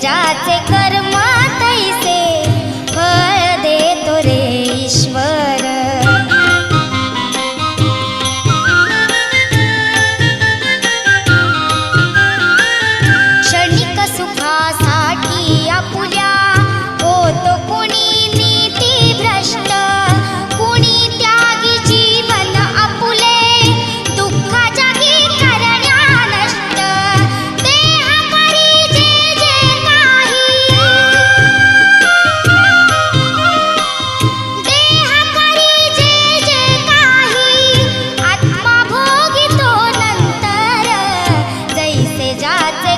ज्याचे कर्म तैसे फळ देतो रे ईश्वर। क्षणिक सुखासाठी आपुल्या होतो कुणी नीती भ्रष्ट, कुणी त्यागी जीवन आपुले दुःखा जागी करण्या नष्ट। देह परी जे जे काही, देह परी जे जे काही आत्मा भोगितो नंतर, जैसे ज्याचे